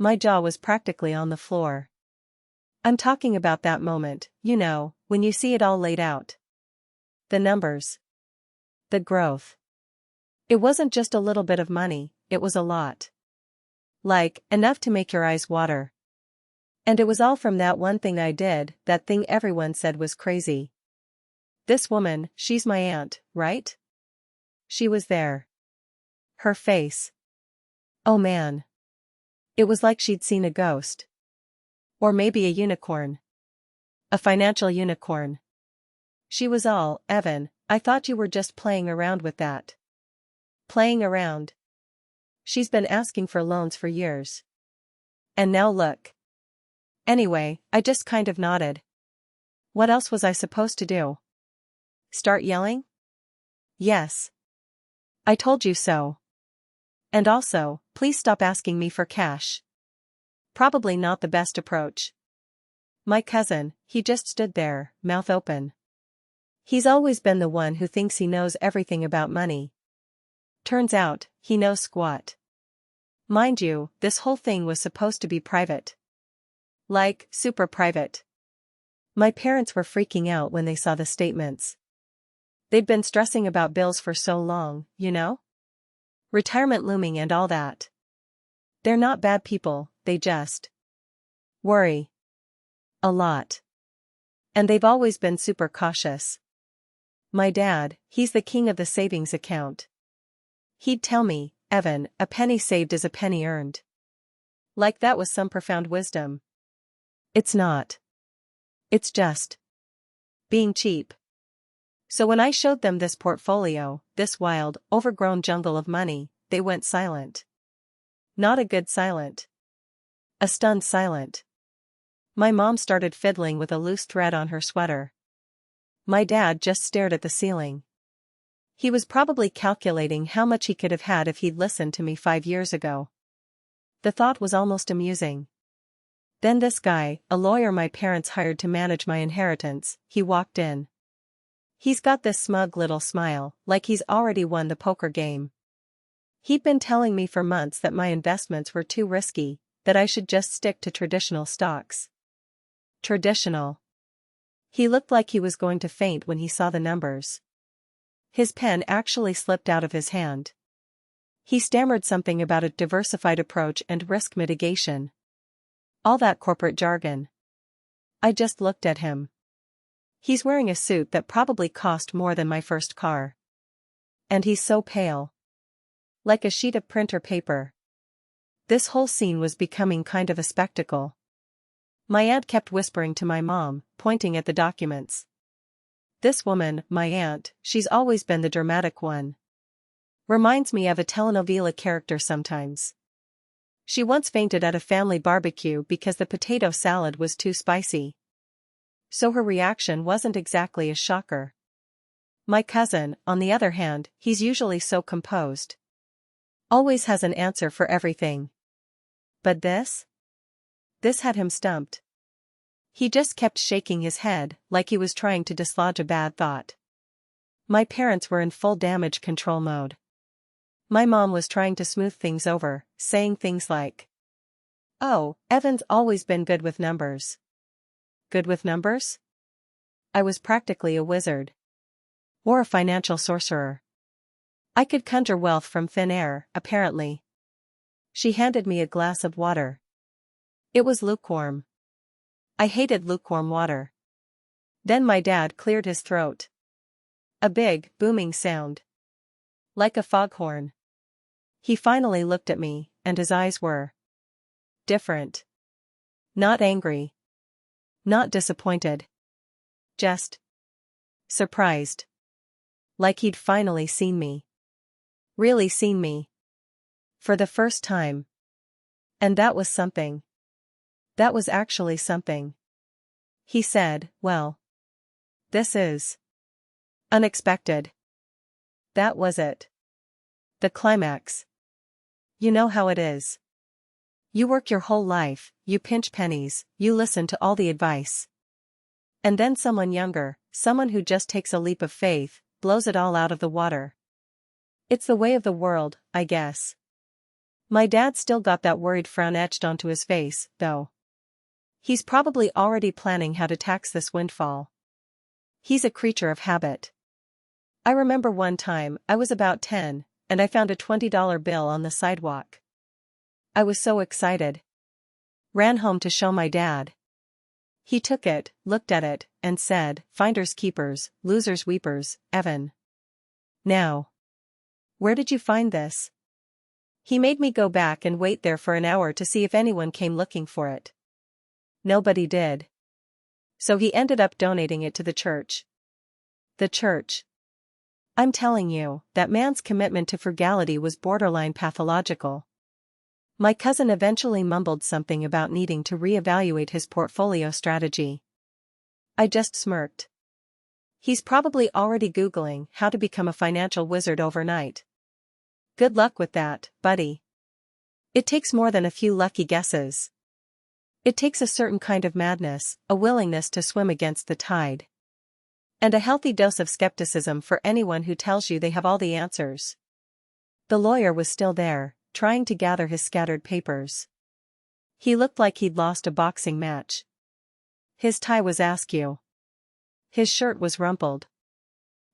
My jaw was practically on the floor. I'm talking about that moment, you know, when you see it all laid out. The numbers. The growth. It wasn't just a little bit of money, it was a lot. Like, enough to make your eyes water. And it was all from that one thing I did, that thing everyone said was crazy. This woman, she's my aunt, right? She was there. Her face. Oh man. It was like she'd seen a ghost. Or maybe a unicorn. A financial unicorn. She was all, Evan, I thought you were just playing around with that. Playing around. She's been asking for loans for years. And now look. Anyway, I just kind of nodded. What else was I supposed to do? Start yelling? Yes. I told you so. And also, please stop asking me for cash. Probably not the best approach. My cousin, he just stood there, mouth open. He's always been the one who thinks he knows everything about money. Turns out, he knows squat. Mind you, this whole thing was supposed to be private. Like, super private. My parents were freaking out when they saw the statements. They'd been stressing about bills for so long, you know? Retirement looming and all that. They're not bad people, they just worry. A lot. And they've always been super cautious. My dad, he's the king of the savings account. He'd tell me, Evan, a penny saved is a penny earned. Like that was some profound wisdom. It's not. It's just being cheap. So when I showed them this portfolio, this wild, overgrown jungle of money, they went silent. Not a good silent. A stunned silent. My mom started fiddling with a loose thread on her sweater. My dad just stared at the ceiling. He was probably calculating how much he could have had if he'd listened to me 5 years ago. The thought was almost amusing. Then this guy, a lawyer my parents hired to manage my inheritance, he walked in. He's got this smug little smile, like he's already won the poker game. He'd been telling me for months that my investments were too risky, that I should just stick to traditional stocks. Traditional. He looked like he was going to faint when he saw the numbers. His pen actually slipped out of his hand. He stammered something about a diversified approach and risk mitigation. All that corporate jargon. I just looked at him. He's wearing a suit that probably cost more than my first car. And he's so pale. Like a sheet of printer paper. This whole scene was becoming kind of a spectacle. My aunt kept whispering to my mom, pointing at the documents. This woman, my aunt, she's always been the dramatic one. Reminds me of a telenovela character sometimes. She once fainted at a family barbecue because the potato salad was too spicy. So her reaction wasn't exactly a shocker. My cousin, on the other hand, he's usually so composed. Always has an answer for everything. But this? This had him stumped. He just kept shaking his head, like he was trying to dislodge a bad thought. My parents were in full damage control mode. My mom was trying to smooth things over, saying things like, "Oh, Evan's always been good with numbers." Good with numbers? I was practically a wizard. Or a financial sorcerer. I could conjure wealth from thin air, apparently. She handed me a glass of water. It was lukewarm. I hated lukewarm water. Then my dad cleared his throat. A big, booming sound. Like a foghorn. He finally looked at me, and his eyes were different. Not angry. Not disappointed. Just surprised. Like he'd finally seen me. Really seen me. For the first time. And that was something. That was actually something. He said, "Well, this is unexpected." That was it. The climax. You know how it is. You work your whole life, you pinch pennies, you listen to all the advice. And then someone younger, someone who just takes a leap of faith, blows it all out of the water. It's the way of the world, I guess. My dad still got that worried frown etched onto his face, though. He's probably already planning how to tax this windfall. He's a creature of habit. I remember one time, I was about 10, and I found a $20 bill on the sidewalk. I was so excited. Ran home to show my dad. He took it, looked at it, and said, "Finders keepers, losers weepers, Evan. Now. Where did you find this?" He made me go back and wait there for an hour to see if anyone came looking for it. Nobody did. So he ended up donating it to the church. The church. I'm telling you, that man's commitment to frugality was borderline pathological. My cousin eventually mumbled something about needing to reevaluate his portfolio strategy. I just smirked. He's probably already Googling how to become a financial wizard overnight. Good luck with that, buddy. It takes more than a few lucky guesses. It takes a certain kind of madness, a willingness to swim against the tide. And a healthy dose of skepticism for anyone who tells you they have all the answers. The lawyer was still there, trying to gather his scattered papers. He looked like he'd lost a boxing match. His tie was askew. His shirt was rumpled.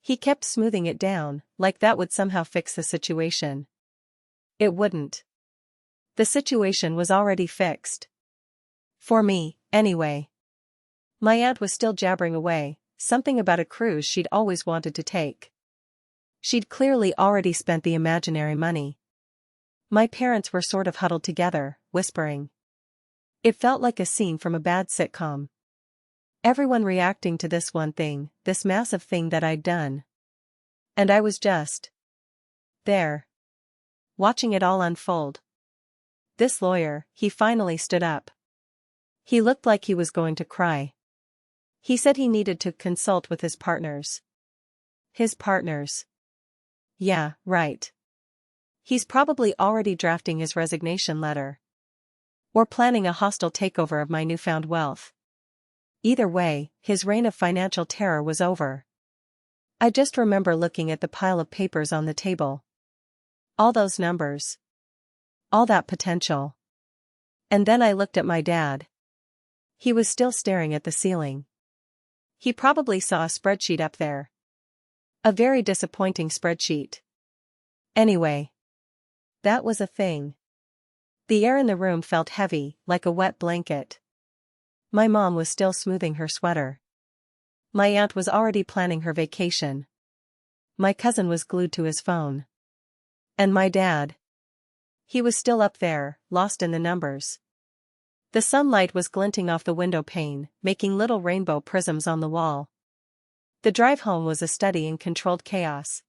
He kept smoothing it down, like that would somehow fix the situation. It wouldn't. The situation was already fixed. For me, anyway. My aunt was still jabbering away, something about a cruise she'd always wanted to take. She'd clearly already spent the imaginary money. My parents were sort of huddled together, whispering. It felt like a scene from a bad sitcom. Everyone reacting to this one thing, this massive thing that I'd done. And I was just there, watching it all unfold. This lawyer, he finally stood up. He looked like he was going to cry. He said he needed to consult with his partners. His partners. Yeah, right. He's probably already drafting his resignation letter. Or planning a hostile takeover of my newfound wealth. Either way, his reign of financial terror was over. I just remember looking at the pile of papers on the table. All those numbers. All that potential. And then I looked at my dad. He was still staring at the ceiling. He probably saw a spreadsheet up there. A very disappointing spreadsheet. Anyway. That was a thing. The air in the room felt heavy, like a wet blanket. My mom was still smoothing her sweater. My aunt was already planning her vacation. My cousin was glued to his phone. And my dad. He was still up there, lost in the numbers. The sunlight was glinting off the window pane, making little rainbow prisms on the wall. The drive home was a study in controlled chaos.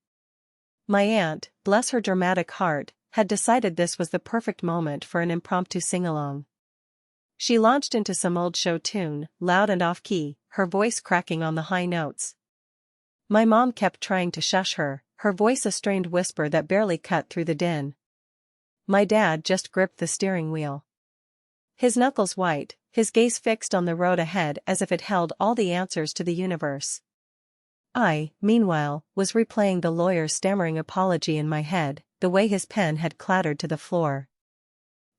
My aunt, bless her dramatic heart, had decided this was the perfect moment for an impromptu sing-along. She launched into some old show tune, loud and off-key, her voice cracking on the high notes. My mom kept trying to shush her, her voice a strained whisper that barely cut through the din. My dad just gripped the steering wheel. His knuckles white, his gaze fixed on the road ahead as if it held all the answers to the universe. I, meanwhile, was replaying the lawyer's stammering apology in my head, the way his pen had clattered to the floor.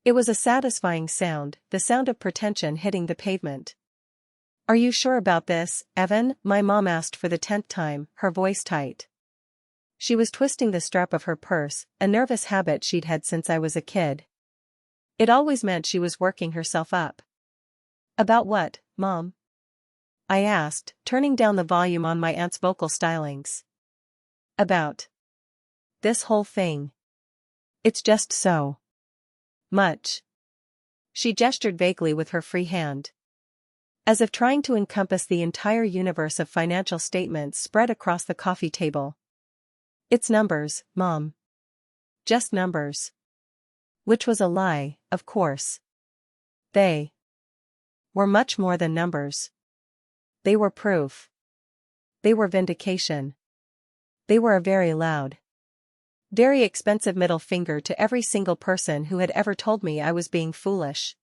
It was a satisfying sound, the sound of pretension hitting the pavement. "Are you sure about this, Evan?" my mom asked for the 10th time, her voice tight. She was twisting the strap of her purse, a nervous habit she'd had since I was a kid. It always meant she was working herself up. "About what, Mom?" I asked, turning down the volume on my aunt's vocal stylings. "About this whole thing. It's just so much." She gestured vaguely with her free hand. As if trying to encompass the entire universe of financial statements spread across the coffee table. "It's numbers, Mom. Just numbers." Which was a lie, of course. They were much more than numbers. They were proof. They were vindication. They were a very loud, very expensive middle finger to every single person who had ever told me I was being foolish.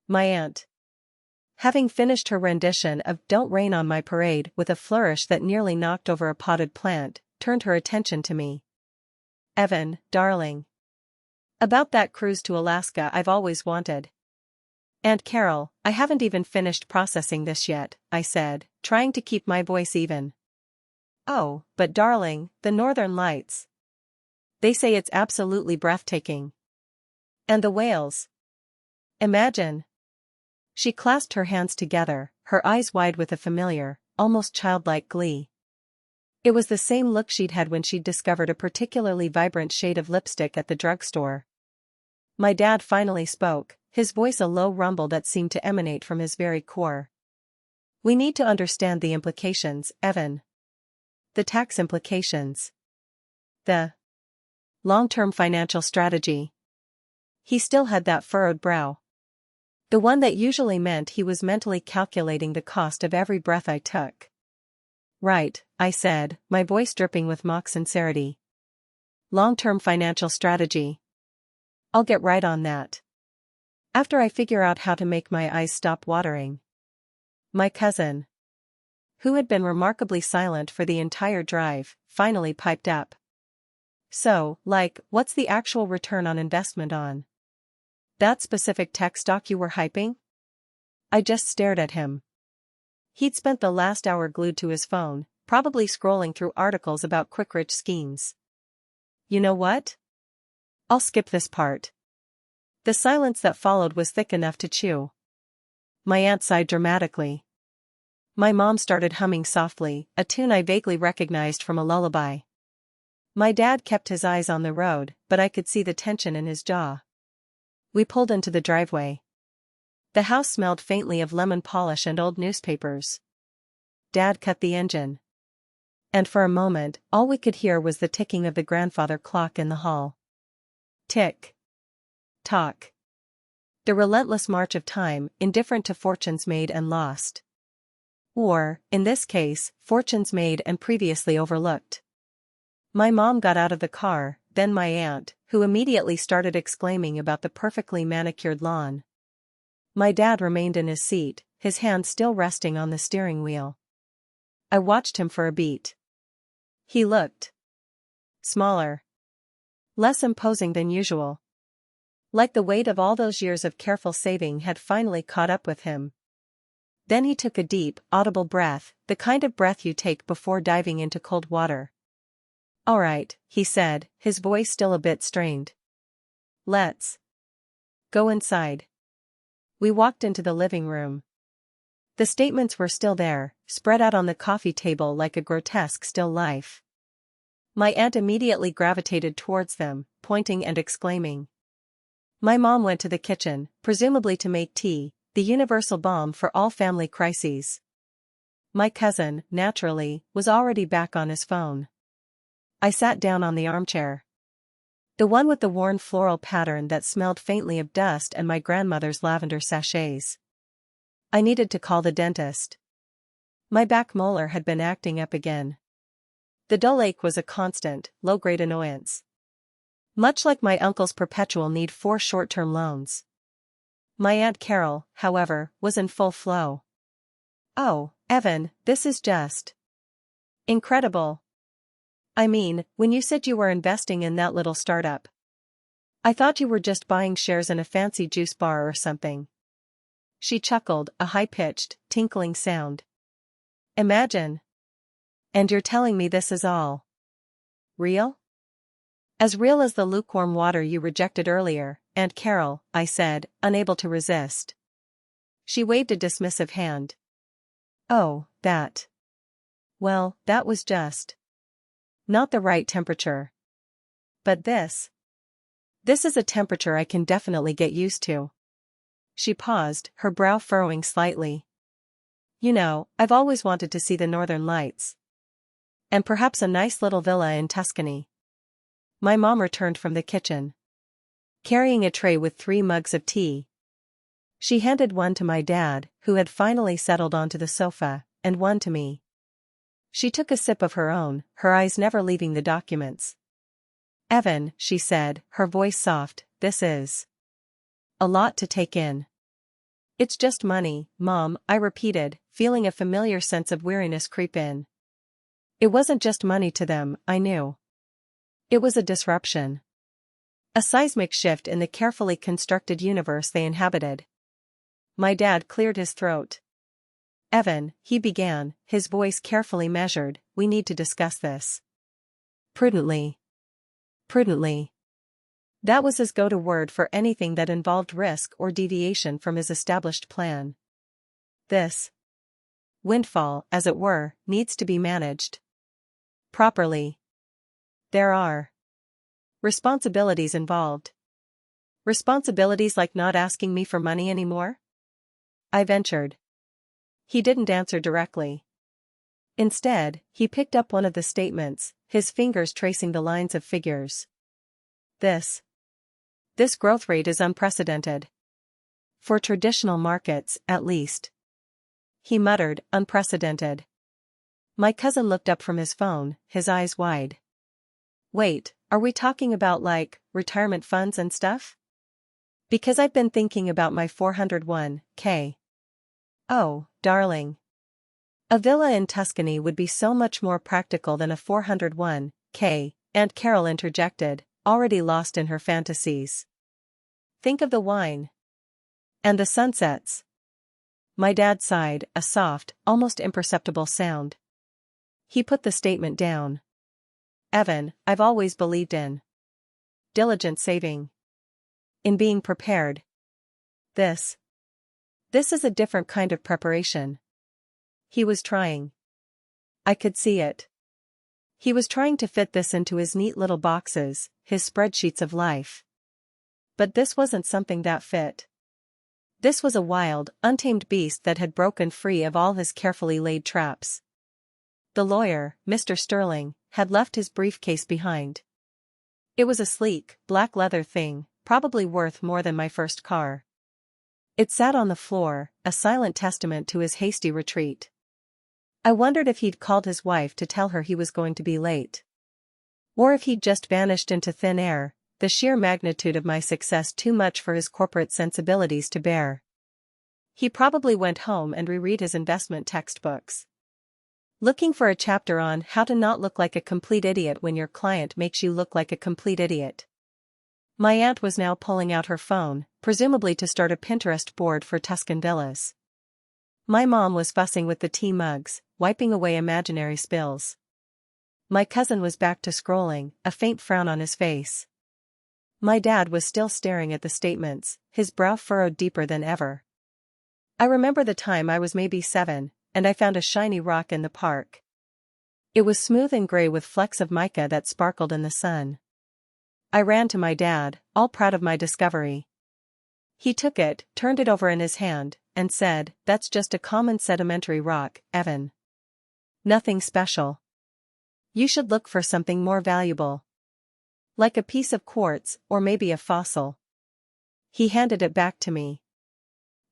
My aunt, having finished her rendition of "Don't Rain on My Parade" with a flourish that nearly knocked over a potted plant, turned her attention to me. "Evan, darling. About that cruise to Alaska I've always wanted. Aunt Carol, I haven't even finished processing this yet, I said, trying to keep my voice even. Oh, but darling, the Northern Lights. They say it's absolutely breathtaking. And the whales. Imagine. She clasped her hands together, her eyes wide with a familiar, almost childlike glee. It was the same look she'd had when she'd discovered a particularly vibrant shade of lipstick at the drugstore. My dad finally spoke, his voice a low rumble that seemed to emanate from his very core. We need to understand the implications, Evan. The tax implications. The long-term financial strategy. He still had that furrowed brow. The one that usually meant he was mentally calculating the cost of every breath I took. Right, I said, my voice dripping with mock sincerity. Long-term financial strategy. I'll get right on that. After I figure out how to make my eyes stop watering. My cousin, who had been remarkably silent for the entire drive, finally piped up. So, what's the actual return on investment on that specific tech stock you were hyping? I just stared at him. He'd spent the last hour glued to his phone, probably scrolling through articles about quick-rich schemes. You know what? I'll skip this part. The silence that followed was thick enough to chew. My aunt sighed dramatically. My mom started humming softly, a tune I vaguely recognized from a lullaby. My dad kept his eyes on the road, but I could see the tension in his jaw. We pulled into the driveway. The house smelled faintly of lemon polish and old newspapers. Dad cut the engine. And for a moment, all we could hear was the ticking of the grandfather clock in the hall. Tick. Tock. The relentless march of time, indifferent to fortunes made and lost. Or, in this case, fortunes made and previously overlooked. My mom got out of the car, then my aunt, who immediately started exclaiming about the perfectly manicured lawn. My dad remained in his seat, his hand still resting on the steering wheel. I watched him for a beat. He looked smaller, less imposing than usual. Like the weight of all those years of careful saving had finally caught up with him. Then he took a deep, audible breath, the kind of breath you take before diving into cold water. All right, he said, his voice still a bit strained. Let's go inside. We walked into the living room. The statements were still there, spread out on the coffee table like a grotesque still life. My aunt immediately gravitated towards them, pointing and exclaiming. My mom went to the kitchen, presumably to make tea, the universal balm for all family crises. My cousin, naturally, was already back on his phone. I sat down on the armchair. The one with the worn floral pattern that smelled faintly of dust and my grandmother's lavender sachets. I needed to call the dentist. My back molar had been acting up again. The dull ache was a constant, low-grade annoyance. Much like my uncle's perpetual need for short-term loans. My Aunt Carol, however, was in full flow. Oh, Evan, this is just incredible. I mean, when you said you were investing in that little startup, I thought you were just buying shares in a fancy juice bar or something. She chuckled, a high-pitched, tinkling sound. Imagine. And you're telling me this is all real? As real as the lukewarm water you rejected earlier, Aunt Carol, I said, unable to resist. She waved a dismissive hand. Oh, that. Well, that was just not the right temperature. But this is a temperature I can definitely get used to. She paused, her brow furrowing slightly. You know, I've always wanted to see the Northern Lights. And perhaps a nice little villa in Tuscany. My mom returned from the kitchen, carrying a tray with 3 mugs of tea. She handed one to my dad, who had finally settled onto the sofa, and one to me. She took a sip of her own, her eyes never leaving the documents. Evan, she said, her voice soft, this is a lot to take in. It's just money, Mom, I repeated, feeling a familiar sense of weariness creep in. It wasn't just money to them, I knew. It was a disruption. A seismic shift in the carefully constructed universe they inhabited. My dad cleared his throat. "Evan," he began, his voice carefully measured, "we need to discuss this. Prudently. Prudently." That was his go-to word for anything that involved risk or deviation from his established plan. This windfall, as it were, needs to be managed properly. There are responsibilities involved. Responsibilities like not asking me for money anymore? I ventured. He didn't answer directly. Instead, he picked up one of the statements, his fingers tracing the lines of figures. This growth rate is unprecedented. For traditional markets, at least. He muttered, "Unprecedented." My cousin looked up from his phone, his eyes wide. "Wait, are we talking about retirement funds and stuff? Because I've been thinking about my 401k. Oh, darling. A villa in Tuscany would be so much more practical than a 401k, Aunt Carol interjected, already lost in her fantasies. Think of the wine. And the sunsets. My dad sighed, a soft, almost imperceptible sound. He put the statement down. "Evan, I've always believed in diligent saving. In being prepared. This is a different kind of preparation." He was trying. I could see it. He was trying to fit this into his neat little boxes, his spreadsheets of life. But this wasn't something that fit. This was a wild, untamed beast that had broken free of all his carefully laid traps. The lawyer, Mr. Sterling, had left his briefcase behind. It was a sleek, black leather thing, probably worth more than my first car. It sat on the floor, a silent testament to his hasty retreat. I wondered if he'd called his wife to tell her he was going to be late. Or if he'd just vanished into thin air, the sheer magnitude of my success too much for his corporate sensibilities to bear. He probably went home and reread his investment textbooks. Looking for a chapter on how to not look like a complete idiot when your client makes you look like a complete idiot. My aunt was now pulling out her phone, presumably to start a Pinterest board for Tuscan villas. My mom was fussing with the tea mugs, wiping away imaginary spills. My cousin was back to scrolling, a faint frown on his face. My dad was still staring at the statements, his brow furrowed deeper than ever. I remember the time I was maybe 7, and I found a shiny rock in the park. It was smooth and gray with flecks of mica that sparkled in the sun. I ran to my dad, all proud of my discovery. He took it, turned it over in his hand, and said, "That's just a common sedimentary rock, Evan. Nothing special. You should look for something more valuable. Like a piece of quartz, or maybe a fossil." He handed it back to me.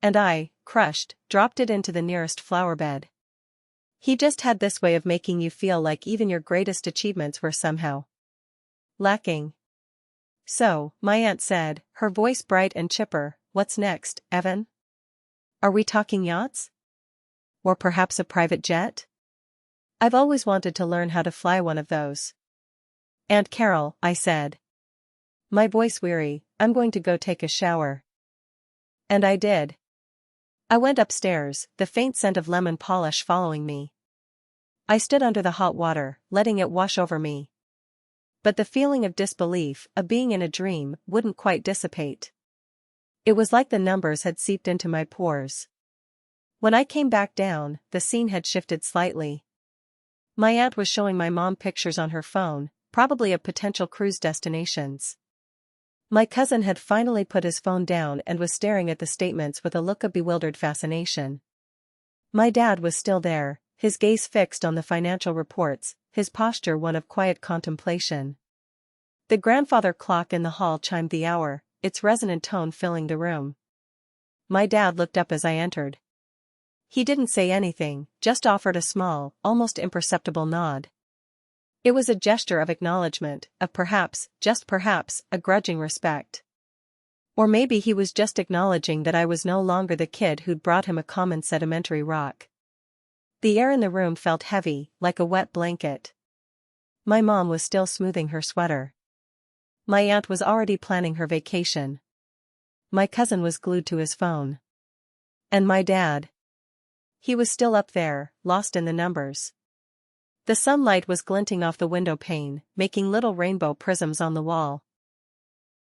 And I, crushed, dropped it into the nearest flower bed. He just had this way of making you feel like even your greatest achievements were somehow lacking. "So," my aunt said, her voice bright and chipper, "what's next, Evan? Are we talking yachts? Or perhaps a private jet? I've always wanted to learn how to fly one of those." "Aunt Carol," I said. My voice weary, "I'm going to go take a shower." And I did. I went upstairs, the faint scent of lemon polish following me. I stood under the hot water, letting it wash over me. But the feeling of disbelief, of being in a dream, wouldn't quite dissipate. It was like the numbers had seeped into my pores. When I came back down, the scene had shifted slightly. My aunt was showing my mom pictures on her phone, probably of potential cruise destinations. My cousin had finally put his phone down and was staring at the statements with a look of bewildered fascination. My dad was still there, his gaze fixed on the financial reports, his posture one of quiet contemplation. The grandfather clock in the hall chimed the hour, its resonant tone filling the room. My dad looked up as I entered. He didn't say anything, just offered a small, almost imperceptible nod. It was a gesture of acknowledgement, of perhaps, just perhaps, a grudging respect. Or maybe he was just acknowledging that I was no longer the kid who'd brought him a common sedimentary rock. The air in the room felt heavy, like a wet blanket. My mom was still smoothing her sweater. My aunt was already planning her vacation. My cousin was glued to his phone. And my dad. He was still up there, lost in the numbers. The sunlight was glinting off the window pane, making little rainbow prisms on the wall.